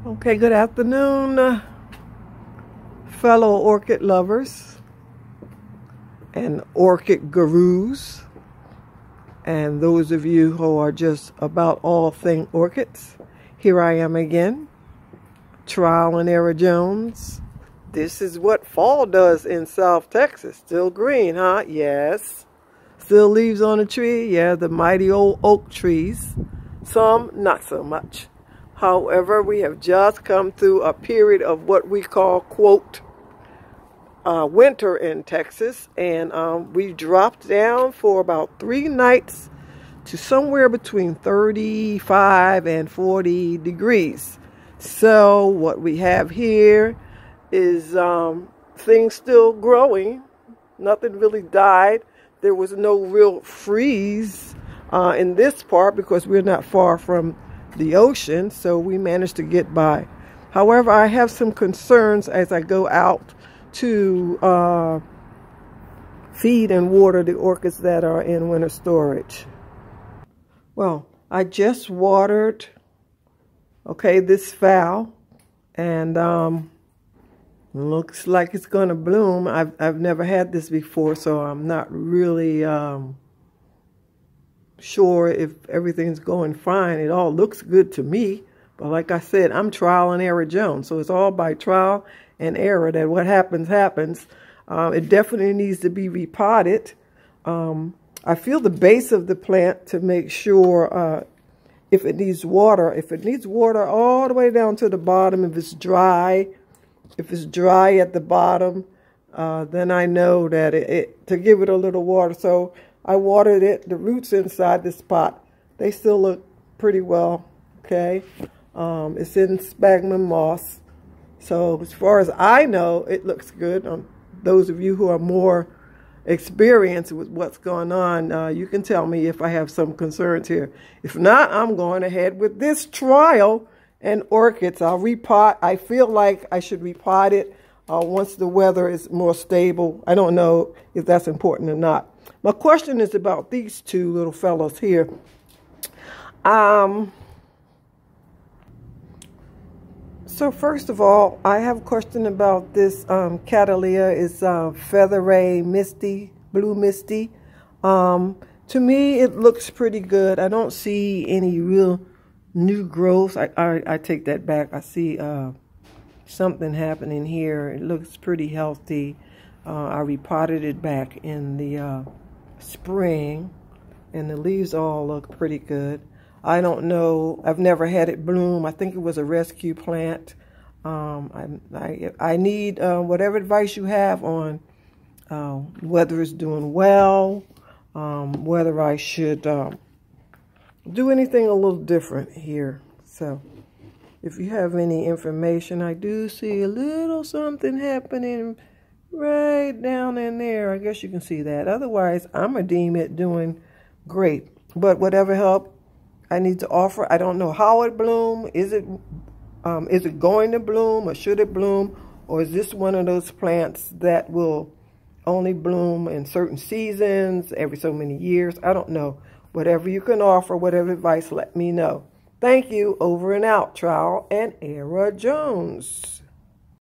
Okay, good afternoon, fellow orchid lovers and orchid gurus, and those of you who are just about all thing orchids. Here I am again, Trial and Error Jones. This is what fall does in South Texas. Still green, huh? Yes. Still leaves on the tree? Yeah, the mighty old oak trees. Some, not so much. However, we have just come through a period of what we call, quote, winter in Texas. And we dropped down for about 3 nights to somewhere between 35 and 40 degrees. So what we have here is things still growing. Nothing really died. There was no real freeze in this part because we're not far from the ocean, so we managed to get by. However, I have some concerns as I go out to feed and water the orchids that are in winter storage. Well, I just watered, okay, this phal, and looks like it's going to bloom. I've never had this before, so I'm not really sure if everything's going fine. It all looks good to me, but like I said, I'm Trial and Error Jones, so it's all by trial and error that what happens happens. It definitely needs to be repotted. I feel the base of the plant to make sure if it needs water. If it needs water all the way down to the bottom, if it's dry at the bottom, then I know that to give it a little water. So I watered it. The roots inside this pot, they still look pretty well, okay? It's in sphagnum moss. So as far as I know, it looks good. Those of you who are more experienced with what's going on, you can tell me if I have some concerns here. If not, I'm going ahead with this trial and orchids. I'll repot. I feel like I should repot it once the weather is more stable. I don't know if that's important or not. My question is about these two little fellows here. So first of all, I have a question about this Catalya. It's Feather Misty, Blue Misty. To me, it looks pretty good. I don't see any real new growth. I take that back. I see something happening here. It looks pretty healthy. I repotted it back in the spring, and the leaves all look pretty good. I don't know. I've never had it bloom. I think it was a rescue plant. I need whatever advice you have on whether it's doing well, whether I should do anything a little different here. So if you have any information, I do see a little something happening right down in there. I guess you can see that. Otherwise, I'm going to deem it doing great. But whatever help I need to offer, I don't know how it bloom. Is it going to bloom, or should it bloom? Or is this one of those plants that will only bloom in certain seasons, every so many years? I don't know. Whatever you can offer, whatever advice, let me know. Thank you. Over and out. Trial and Error Jones.